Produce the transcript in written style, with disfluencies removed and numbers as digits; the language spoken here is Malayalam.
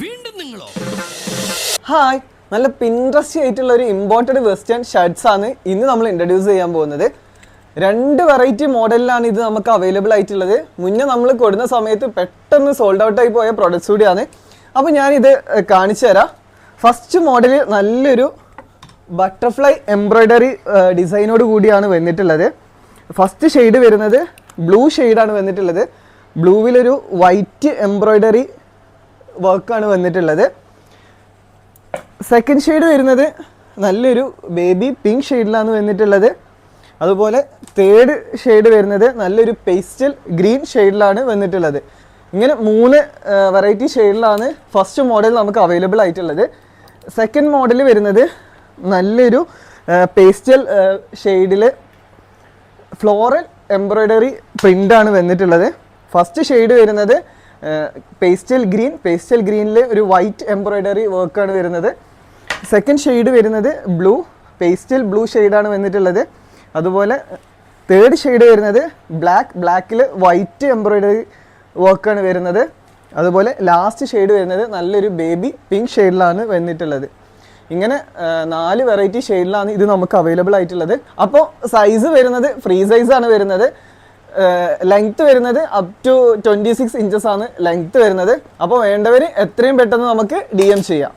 വീണ്ടും നിങ്ങളോ? ഹായ്, നല്ല പിൻട്രസ്റ്റി ആയിട്ടുള്ള ഒരു ഇമ്പോർട്ടഡ് വെസ്റ്റേൺ ഷർട്ട്സ് ആണ് ഇന്ന് നമ്മൾ ഇൻട്രൊഡ്യൂസ് ചെയ്യാൻ പോകുന്നത്. 2 വെറൈറ്റി മോഡലിലാണ് ഇത് നമുക്ക് അവൈലബിൾ ആയിട്ടുള്ളത്. മുന്നേ നമ്മൾ കൊടുക്കുന്ന സമയത്ത് പെട്ടെന്ന് സോൾഡ് ഔട്ട് ആയി പോയ പ്രൊഡക്ട്സ് കൂടിയാണ്. അപ്പോൾ ഞാനിത് കാണിച്ചു തരാം. ഫസ്റ്റ് മോഡൽ നല്ലൊരു ബട്ടർഫ്ലൈ എംബ്രോയ്ഡറി ഡിസൈനോട് കൂടിയാണ് വന്നിട്ടുള്ളത്. ഫസ്റ്റ് ഷെയ്ഡ് വരുന്നത് ബ്ലൂ ഷെയ്ഡാണ് വന്നിട്ടുള്ളത്. ബ്ലൂവിലൊരു വൈറ്റ് എംബ്രോയ്ഡറി വർക്കാണ് വന്നിട്ടുള്ളത്. സെക്കൻഡ് ഷെയ്ഡ് വരുന്നത് നല്ലൊരു ബേബി പിങ്ക് ഷെയ്ഡിലാണ് വന്നിട്ടുള്ളത്. അതുപോലെ തേർഡ് ഷെയ്ഡ് വരുന്നത് നല്ലൊരു പേസ്റ്റൽ ഗ്രീൻ ഷെയ്ഡിലാണ് വന്നിട്ടുള്ളത്. ഇങ്ങനെ 3 വെറൈറ്റി ഷെയ്ഡിലാണ് ഫസ്റ്റ് മോഡൽ നമുക്ക് അവൈലബിൾ ആയിട്ടുള്ളത്. സെക്കൻഡ് മോഡൽ വരുന്നത് നല്ലൊരു പേസ്റ്റൽ ഷെയ്ഡിൽ ഫ്ലോറൽ എംബ്രോയ്ഡറി പ്രിൻ്റാണ് വന്നിട്ടുള്ളത്. ഫസ്റ്റ് ഷെയ്ഡ് വരുന്നത് പേസ്റ്റൽ ഗ്രീനിൽ ഒരു വൈറ്റ് എംബ്രോയ്ഡറി വർക്കാണ് വരുന്നത്. സെക്കൻഡ് ഷെയ്ഡ് വരുന്നത് പേസ്റ്റൽ ബ്ലൂ ഷെയ്ഡാണ് വന്നിട്ടുള്ളത്. അതുപോലെ തേർഡ് ഷെയ്ഡ് വരുന്നത് ബ്ലാക്കിൽ വൈറ്റ് എംബ്രോയ്ഡറി വർക്കാണ് വരുന്നത്. അതുപോലെ ലാസ്റ്റ് ഷെയ്ഡ് വരുന്നത് നല്ലൊരു ബേബി പിങ്ക് ഷെയ്ഡിലാണ് വന്നിട്ടുള്ളത്. ഇങ്ങനെ 4 വെറൈറ്റി ഷെയ്ഡിലാണ് ഇത് നമുക്ക് അവൈലബിൾ ആയിട്ടുള്ളത്. അപ്പോൾ സൈസ് വരുന്നത് ഫ്രീ സൈസാണ് വരുന്നത്. ലെങ്ത്ത് വരുന്നത് അപ് ടു 26 ഇഞ്ചസ് ആണ് ലെങ്ത്ത് വരുന്നത്. അപ്പോൾ വേണ്ടവർ എത്രയും പെട്ടെന്ന് നമുക്ക് DM ചെയ്യാം.